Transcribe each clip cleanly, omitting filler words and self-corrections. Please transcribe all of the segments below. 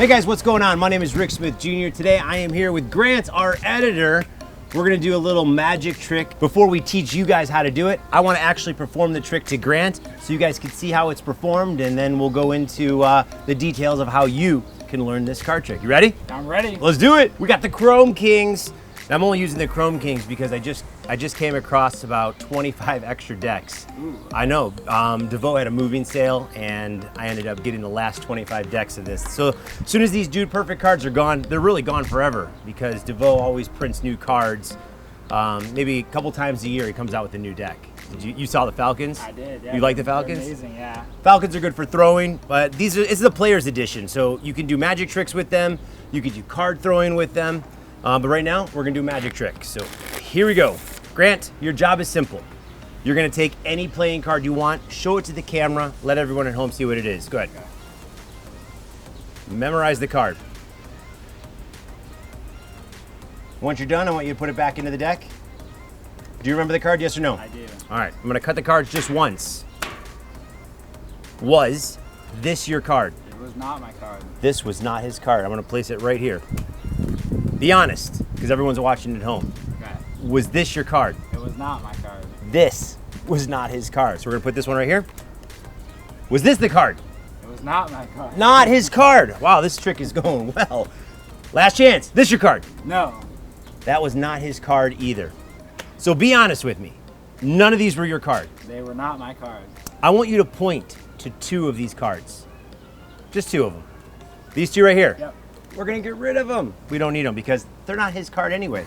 Hey guys, what's going on? My name is Rick Smith Jr. Today I am here with Grant, our editor. We're gonna do a little magic trick. Before we teach you guys how to do it, I wanna actually perform the trick to Grant so you guys can see how it's performed, and then we'll go into the details of how you can learn this card trick. You ready? I'm ready. Let's do it. We got the Chrome Kings. And I'm only using the Chrome Kings because I just came across about 25 extra decks. Ooh. I know, DeVoe had a moving sale and I ended up getting the last 25 decks of this. So as soon as these Dude Perfect cards are gone, they're really gone forever because DeVoe always prints new cards. Maybe a couple times a year he comes out with a new deck. You saw the Falcons? I did, yeah. You like the Falcons? They're amazing, yeah. Falcons are good for throwing, but it's the Player's Edition. So you can do magic tricks with them. You can do card throwing with them. But right now, we're gonna do magic tricks. So here we go. Grant, your job is simple. You're gonna take any playing card you want, show it to the camera, let everyone at home see what it is. Go ahead. Okay. Memorize the card. Once you're done, I want you to put it back into the deck. Do you remember the card, yes or no? I do. All right, I'm gonna cut the cards just once. Was this your card? It was not my card. This was not his card. I'm gonna place it right here. Be honest, because everyone's watching at home. Okay. Was this your card? It was not my card. This was not his card. So we're gonna put this one right here. Was this the card? It was not my card. Not his card. Wow, this trick is going well. Last chance. This your card? No. That was not his card either. So be honest with me. None of these were your card. They were not my card. I want you to point to two of these cards. Just two of them. These two right here. Yep. We're gonna get rid of them. We don't need them because they're not his card anyway.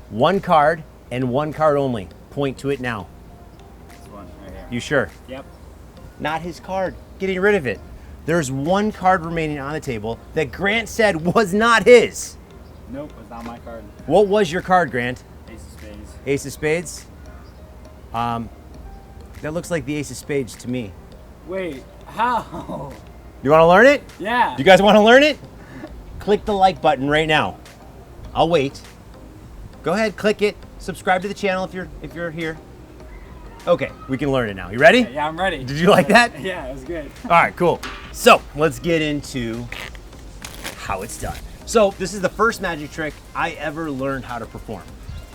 One card and one card only. Point to it now. This one right here. You sure? Yep. Not his card. Getting rid of it. There's one card remaining on the table that Grant said was not his. Nope, it was not my card. What was your card, Grant? Ace of Spades. Ace of Spades? That looks like the Ace of Spades to me. Wait, how? You wanna learn it? Yeah. You guys wanna learn it? Click the like button right now. I'll wait. Go ahead, click it. Subscribe to the channel if you're here. Okay, we can learn it now. You ready? Yeah, I'm ready. Did you like that? Yeah, it was good. All right, cool. So let's get into how it's done. So this is the first magic trick I ever learned how to perform.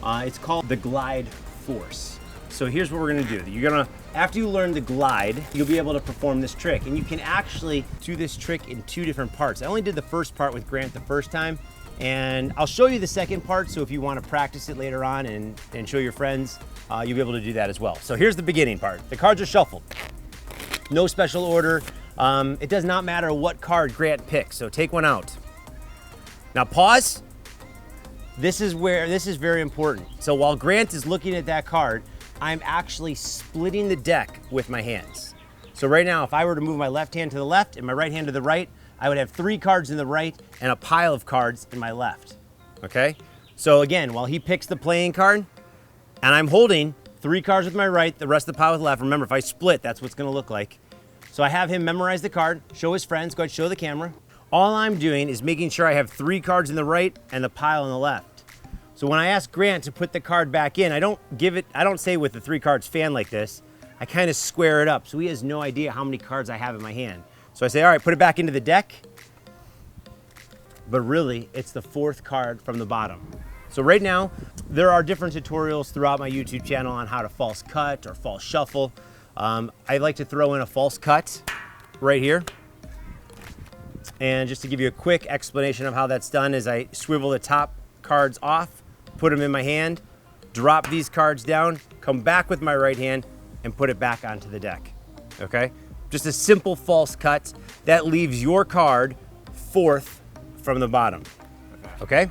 It's called the glide force. So here's what we're gonna do. After you learn the glide, you'll be able to perform this trick. And you can actually do this trick in two different parts. I only did the first part with Grant the first time, and I'll show you the second part, so if you wanna practice it later on and show your friends, you'll be able to do that as well. So here's the beginning part. The cards are shuffled. No special order. It does not matter what card Grant picks, so take one out. Now pause. This is very important. So while Grant is looking at that card, I'm actually splitting the deck with my hands. So right now, if I were to move my left hand to the left and my right hand to the right, I would have 3 cards in the right and a pile of cards in my left, okay? So again, while he picks the playing card, and I'm holding 3 cards with my right, the rest of the pile with left. Remember, if I split, that's what's gonna look like. So I have him memorize the card, show his friends, go ahead, show the camera. All I'm doing is making sure I have 3 cards in the right and the pile on the left. So when I ask Grant to put the card back in, I don't say with the 3 cards fan like this. I kind of square it up so he has no idea how many cards I have in my hand. So I say, all right, put it back into the deck. But really, it's the 4th card from the bottom. So right now, there are different tutorials throughout my YouTube channel on how to false cut or false shuffle. I like to throw in a false cut right here. And just to give you a quick explanation of how that's done is I swivel the top cards off, put them in my hand, drop these cards down, come back with my right hand, and put it back onto the deck, okay? Just a simple false cut that leaves your card 4th from the bottom, okay?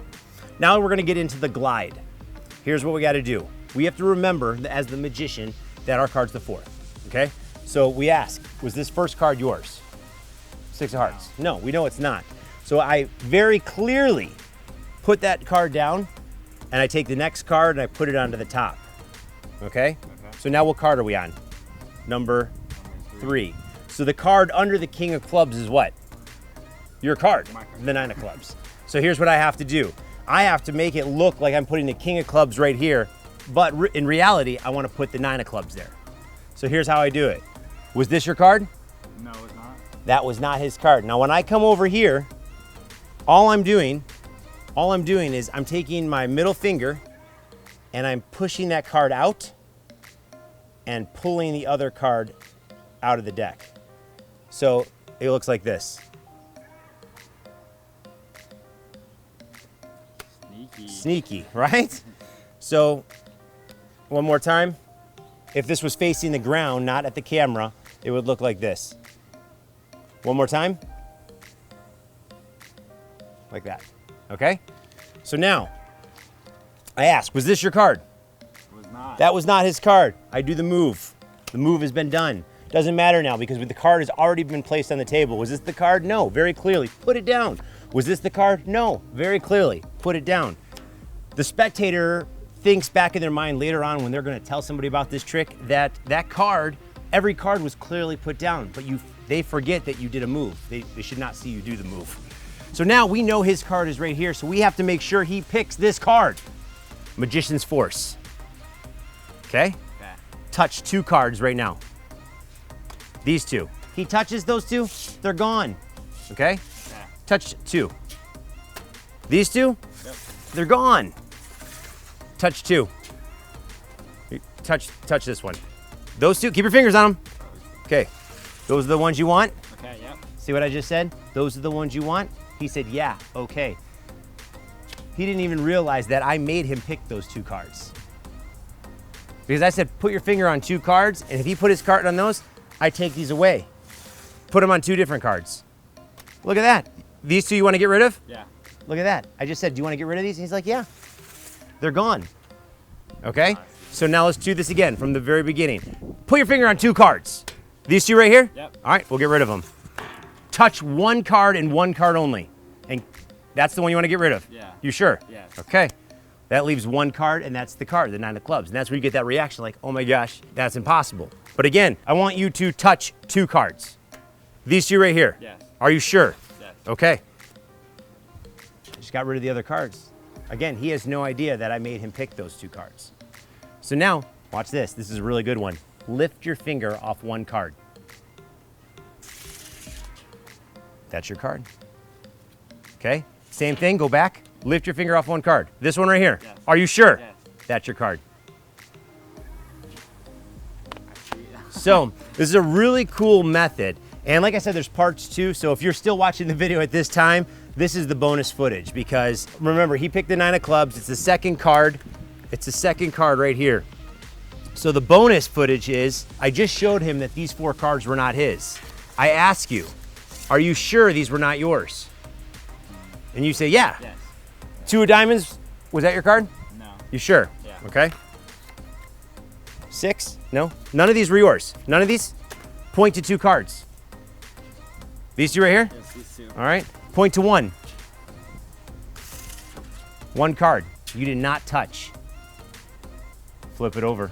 Now we're gonna get into the glide. Here's what we gotta do. We have to remember, as the magician, that our card's the 4th, okay? So we ask, was this first card yours? 6 of hearts. No, we know it's not. So I very clearly put that card down, and I take the next card and I put it onto the top, okay? So now what card are we on? Number 3. So the card under the King of Clubs is what? Your card, the 9 of Clubs. So here's what I have to do. I have to make it look like I'm putting the King of Clubs right here, but in reality, I want to put the 9 of Clubs there. So here's how I do it. Was this your card? No, it's not. That was not his card. Now when I come over here, all I'm doing is I'm taking my middle finger and I'm pushing that card out and pulling the other card out of the deck. So it looks like this. Sneaky, right? So one more time. If this was facing the ground, not at the camera, it would look like this. One more time. Like that, okay? So now, I ask, was this your card? It was not. That was not his card. I do the move. The move has been done. Doesn't matter now because the card has already been placed on the table. Was this the card? No, very clearly. Put it down. Was this the card? No, very clearly. Put it down. The spectator thinks back in their mind later on when they're gonna tell somebody about this trick that card, every card was clearly put down, but they forget that you did a move. They should not see you do the move. So now we know his card is right here, so we have to make sure he picks this card. Magician's Force. Okay? Touch 2 cards right now. These 2. He touches those 2, they're gone. Okay? Touch 2. These 2, they're gone. Touch 2. Touch this one. Those 2, keep your fingers on them. Okay, those are the ones you want? Okay, yep. See what I just said? Those are the ones you want? He said, yeah, okay. He didn't even realize that I made him pick those 2 cards. Because I said, put your finger on 2 cards, and if he put his card on those, I take these away. Put them on 2 different cards. Look at that. These 2 you want to get rid of? Yeah. Look at that. I just said, do you want to get rid of these? And he's like, yeah. They're gone. Okay? So now let's do this again from the very beginning. Put your finger on 2 cards. These 2 right here? Yep. All right, we'll get rid of them. Touch 1 card and 1 card only. And that's the one you want to get rid of? Yeah. You sure? Yes. Okay. That leaves 1 card, and that's the card, the 9 of clubs. And that's where you get that reaction like, oh my gosh, that's impossible. But again, I want you to touch 2 cards. These 2 right here. Yes. Are you sure? Yes. Okay. Just got rid of the other cards. Again, he has no idea that I made him pick those 2 cards. So now, watch this. This is a really good one. Lift your finger off 1 card. That's your card. Okay? Same thing, go back. Lift your finger off 1 card. This one right here. Yes. Are you sure? Yes. That's your card. So, this is a really cool method. And like I said, there's parts 2. So if you're still watching the video at this time, this is the bonus footage because remember, he picked the 9 of clubs. It's the second card. It's the second card right here. So the bonus footage is, I just showed him that these 4 cards were not his. I ask you, are you sure these were not yours? And you say, yeah. Yes. 2 of diamonds, was that your card? No. You sure? Yeah. Okay. 6, no, none of these were yours. None of these? Point to 2 cards. These 2 right here? Yes, these 2. All right, point to 1. 1 card, you did not touch. Flip it over,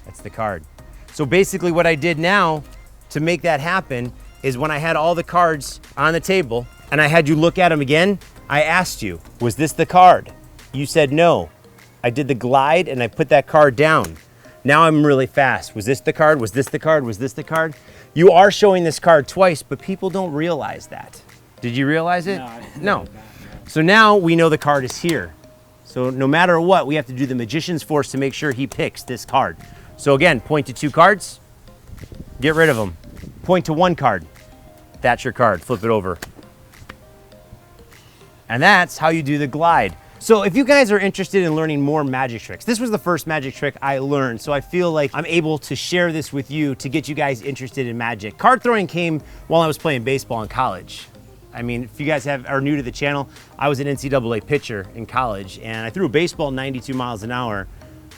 that's the card. So basically what I did now to make that happen is when I had all the cards on the table and I had you look at them again, I asked you, was this the card? You said no. I did the glide and I put that card down. Now I'm really fast. Was this the card? Was this the card? Was this the card? You are showing this card twice, but people don't realize that. Did you realize it? No, I didn't No. know that, no. So now we know the card is here. So no matter what, we have to do the Magician's Force to make sure he picks this card. So again, point to 2 cards, get rid of them. Point to 1 card, that's your card, flip it over. And that's how you do the glide. So if you guys are interested in learning more magic tricks, this was the first magic trick I learned, so I feel like I'm able to share this with you to get you guys interested in magic. Card throwing came while I was playing baseball in college. I mean, if you guys are new to the channel, I was an NCAA pitcher in college, and I threw a baseball 92 miles an hour,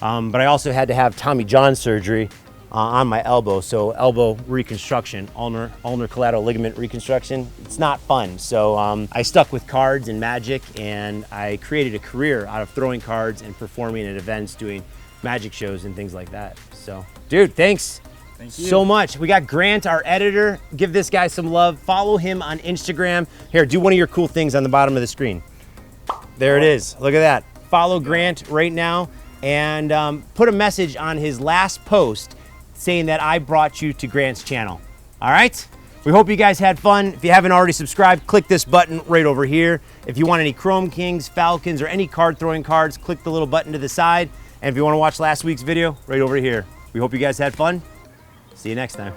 but I also had to have Tommy John surgery on my elbow, so elbow reconstruction, ulnar collateral ligament reconstruction. It's not fun, so I stuck with cards and magic, and I created a career out of throwing cards and performing at events, doing magic shows and things like that. So, dude, thanks. Thank you. So much. We got Grant, our editor. Give this guy some love. Follow him on Instagram. Here, do one of your cool things on the bottom of the screen. There it is. Look at that. Follow Grant right now and put a message on his last post saying that I brought you to Grant's channel. All right? We hope you guys had fun. If you haven't already subscribed, click this button right over here. If you want any Chrome Kings, Falcons, or any card throwing cards, click the little button to the side. And if you want to watch last week's video, right over here. We hope you guys had fun. See you next time.